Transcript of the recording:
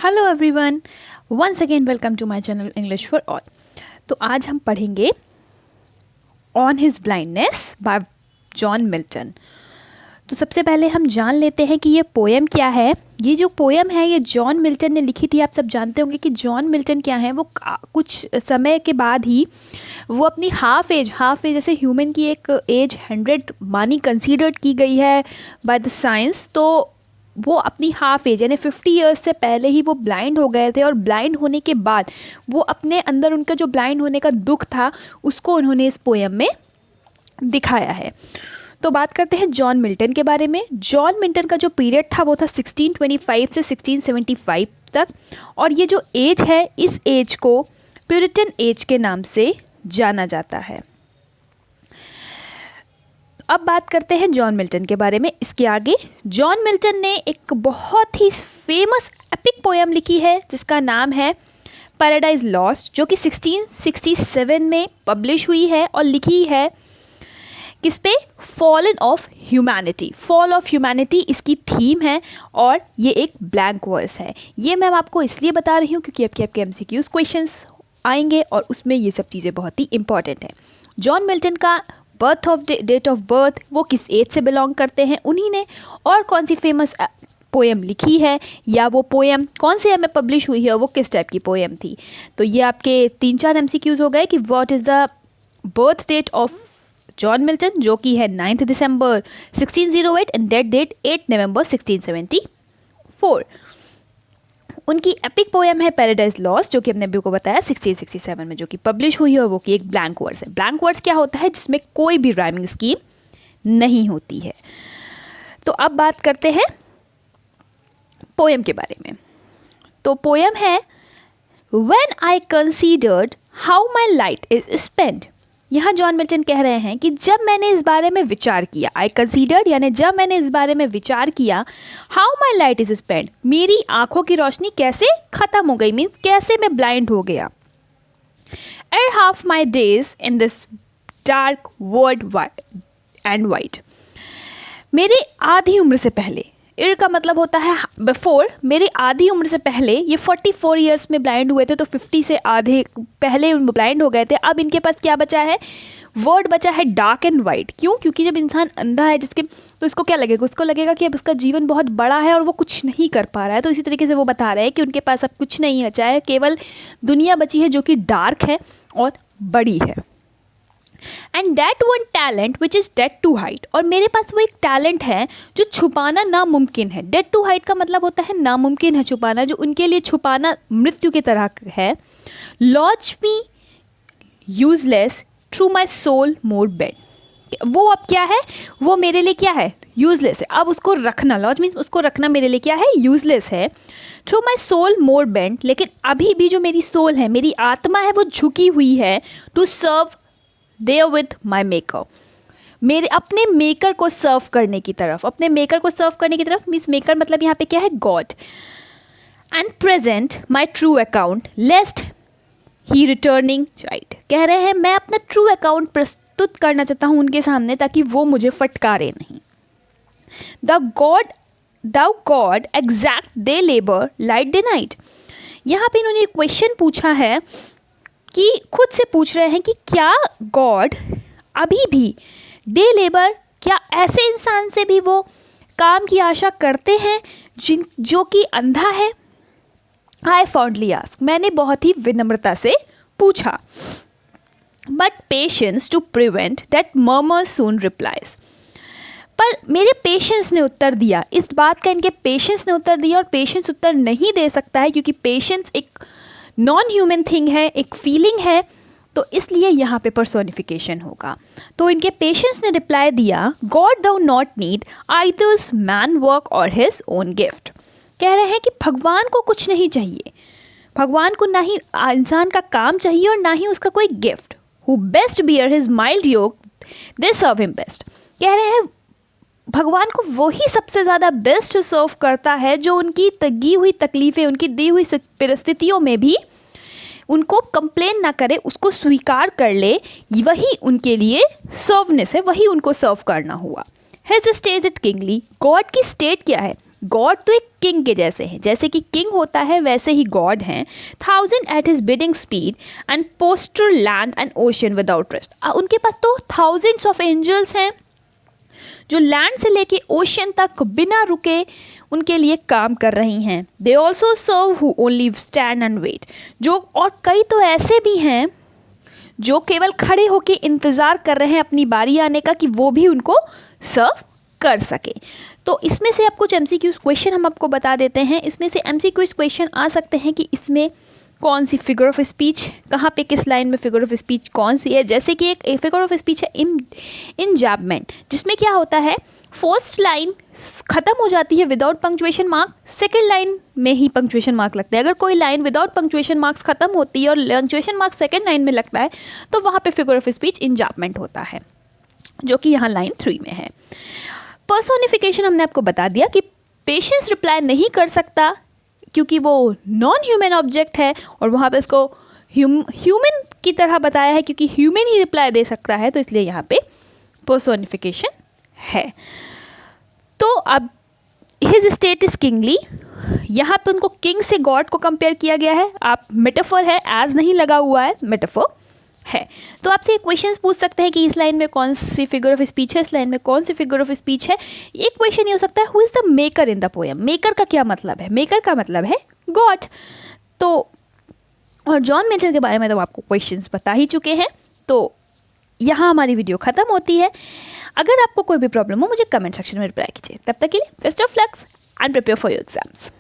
Hello everyone, once again welcome to my channel English for all. तो आज हम पढ़ेंगे on his blindness by John Milton. तो सबसे पहले हम जान लेते हैं कि ये पोएम क्या है। ये जो पोएम है ये जॉन मिल्टन ने लिखी थी। आप सब जानते होंगे कि जॉन मिल्टन क्या है। वो कुछ समय के बाद ही वो अपनी हाफ एज जैसे ह्यूमन की एक एज 100 मानी कंसीडर्ड की गई है बाय द साइंस। तो वो अपनी हाफ एज यानी 50 ईयर्स से पहले ही वो ब्लाइंड हो गए थे, और ब्लाइंड होने के बाद वो अपने अंदर उनका जो ब्लाइंड होने का दुख था उसको उन्होंने इस पोएम में दिखाया है। तो बात करते हैं जॉन मिल्टन के बारे में। जॉन मिल्टन का जो पीरियड था वो था 1625 से 1675 तक, और ये जो एज है इस एज को प्यूरिटन एज के नाम से जाना जाता है। अब बात करते हैं जॉन मिल्टन के बारे में। इसके आगे जॉन मिल्टन ने एक बहुत ही फेमस एपिक पोएम लिखी है जिसका नाम है पैराडाइज लॉस्ट, जो कि 1667 में पब्लिश हुई है और लिखी है किस पे? Fallen of humanity. Fall of humanity इसकी थीम है, और ये एक ब्लैंक वर्स है। ये मैं आपको इसलिए बता रही हूँ क्योंकि आपके MCQs क्वेश्चंस आएंगे और उसमें ये सब चीज़ें बहुत ही इंपॉर्टेंट हैं। जॉन मिल्टन का डेट ऑफ बर्थ, वो किस एज से बिलोंग करते हैं उन्हीं ने, और कौन सी फेमस पोएम लिखी है, या वो पोएम कौन से ईयर में पब्लिश हुई है और वो किस टाइप की पोएम थी। तो ये आपके 3-4 MCQs हो गए कि what is the birth date of John Milton, जो कि है 9 दिसंबर 1608 एंड डेथ डेट 8 नवंबर 1674। उनकी एपिक पोएम है पैराडाइज लॉस्ट, जो कि हमने अभी को बताया 1667 में जो कि पब्लिश हुई है, और वो कि एक ब्लैंक वर्स है। ब्लैंक वर्स क्या होता है? जिसमें कोई भी राइमिंग स्कीम नहीं होती है। तो अब बात करते हैं पोएम के बारे में। तो पोएम है when I considered how my light is spend. यहाँ जॉन मिल्टन कह रहे हैं कि जब मैंने इस बारे में विचार किया, आई कंसीडर्ड यानी जब मैंने इस बारे में विचार किया, how my light is spend, मेरी आंखों की रोशनी कैसे खत्म हो गई, मीन्स कैसे मैं ब्लाइंड हो गया। एर half my days in this dark world and white, मेरे आधी उम्र से पहले, एर का मतलब होता है बिफोर, मेरी आधी उम्र से पहले, ये 44 ईयर्स में ब्लाइंड हुए थे तो 50 से आधे पहले ब्लाइंड हो गए थे। अब इनके पास क्या बचा है? वर्ड बचा है डार्क एंड वाइट। क्यों? क्योंकि जब इंसान अंधा है जिसके, तो इसको क्या लगेगा? उसको लगेगा कि अब उसका जीवन बहुत बड़ा है और वो कुछ नहीं कर पा रहा है। तो इसी तरीके से वो बता रहे हैं कि उनके पास अब कुछ नहीं बचा है, केवल दुनिया बची है जो कि डार्क है और बड़ी है। And that one talent which is death to hide, और मेरे पास वो एक टैलेंट है जो छुपाना नामुमकिन है। डेड टू हाइड का मतलब होता है नामुमकिन है छुपाना, जो उनके लिए छुपाना मृत्यु की तरह है। Lodged me useless through my soul more bent, वो अब क्या है? वो मेरे लिए क्या है? यूजलेस है। अब उसको रखना, लॉज मीन्स उसको रखना मेरे लिए क्या है? यूजलेस है। Through my soul more bent, लेकिन अभी भी जो मेरी सोल है, मेरी आत्मा है, वो झुकी हुई है to serve there with my maker, मेरे अपने मेकर को सर्व करने की तरफ। अपने मेकर को सर्व करने की तरफ मीन्स मेकर मतलब यहाँ पे क्या है? God. And present my true account lest he returning right, कह रहे हैं मैं अपना ट्रू अकाउंट प्रस्तुत करना चाहता हूँ उनके सामने ताकि वो मुझे फटकारे नहीं। Thou God exact they labor light day night, यहाँ पे इन्होंने एक क्वेश्चन पूछा है कि खुद से पूछ रहे हैं कि क्या गॉड अभी भी डे लेबर, क्या ऐसे इंसान से भी वो काम की आशा करते हैं जो कि अंधा है? आई फाउंडली आस्क, मैंने बहुत ही विनम्रता से पूछा। But patience to prevent that murmur soon replies, पर मेरे पेशेंस ने उत्तर दिया, इस बात का इनके पेशेंस ने उत्तर दिया, और पेशेंस उत्तर नहीं दे सकता है क्योंकि पेशेंस एक नॉन ह्यूमन थिंग है, एक फीलिंग है, तो इसलिए यहाँ पे पर्सोनिफिकेशन होगा। तो इनके पेशेंस ने रिप्लाई दिया, God doth not need either's man work और हिज ओन गिफ्ट, कह रहे हैं कि भगवान को कुछ नहीं चाहिए, भगवान को ना ही इंसान का काम चाहिए और ना ही उसका कोई gift. Who best bear his mild yoke they serve him best, कह रहे हैं भगवान को वही सबसे ज़्यादा बेस्ट सर्व करता है जो उनकी दी हुई तकलीफ़ें, उनकी दी हुई परिस्थितियों में भी उनको कंप्लेन ना करे, उसको स्वीकार कर ले, वही उनके लिए सर्वनेस है, वही उनको सर्व करना हुआ। His stage it kingly, God की स्टेट क्या है? गॉड तो एक किंग के जैसे हैं, जैसे कि किंग होता है वैसे ही गॉड हैं। 1000 at his bidding speed and poster land and ocean without rest. उनके पास तो थाउजेंड्स ऑफ एंजल्स हैं जो लैंड से लेके ओशन तक बिना रुके उनके लिए काम कर रही हैं। They also serve who only stand and wait. जो और कई तो ऐसे भी हैं जो केवल खड़े होके इंतज़ार कर रहे हैं अपनी बारी आने का कि वो भी उनको सर्व कर सके। तो इसमें से आप कुछ MCQ क्वेश्चन हम आपको बता देते हैं। इसमें से MCQ क्वेश्चन आ सकते हैं कि इसमें कौन सी फिगर ऑफ स्पीच, कहाँ पे किस लाइन में फिगर ऑफ स्पीच कौन सी है। जैसे कि एक फिगर ऑफ स्पीच है इंजैबमेंट, जिसमें क्या होता है फर्स्ट लाइन ख़त्म हो जाती है without punctuation mark, second line में ही पंक्चुएशन मार्क लगता है। अगर कोई लाइन विदाउट पंक्चुएशन मार्क्स ख़त्म होती है और पंक्चुएशन मार्क सेकेंड लाइन में लगता है तो वहाँ पे फिगर ऑफ स्पीच इंजैबमेंट होता है, जो कि यहाँ लाइन 3 में है। पर्सोनिफिकेशन हमने आपको बता दिया कि पेशेंस रिप्लाई नहीं कर सकता क्योंकि वो नॉन ह्यूमन ऑब्जेक्ट है, और वहाँ पे इसको ह्यूमन की तरह बताया है क्योंकि ह्यूमन ही रिप्लाई दे सकता है, तो इसलिए यहाँ पे पर्सोनिफिकेशन है। तो अब हिज स्टेट इज किंगली, यहाँ पे उनको किंग से गॉड को कंपेयर किया गया है। आप मेटाफर है, एज नहीं लगा हुआ है, मेटाफर है। तो आपसे क्वेश्चंस पूछ सकते हैं कि इस लाइन में कौन सी फिगर ऑफ स्पीच है, इस लाइन में कौन सी फिगर ऑफ स्पीच है। एक क्वेश्चन ये हो सकता है who is the maker in the poem. Maker का क्या मतलब है? मेकर का मतलब है गॉड। तो और जॉन मिल्टन के बारे में तो आपको क्वेश्चंस बता ही चुके हैं। तो यहाँ हमारी वीडियो ख़त्म होती है। अगर आपको कोई भी प्रॉब्लम हो मुझे कमेंट सेक्शन में रिप्लाई कीजिए। तब तक के लिए best of lux and prepare for your exams.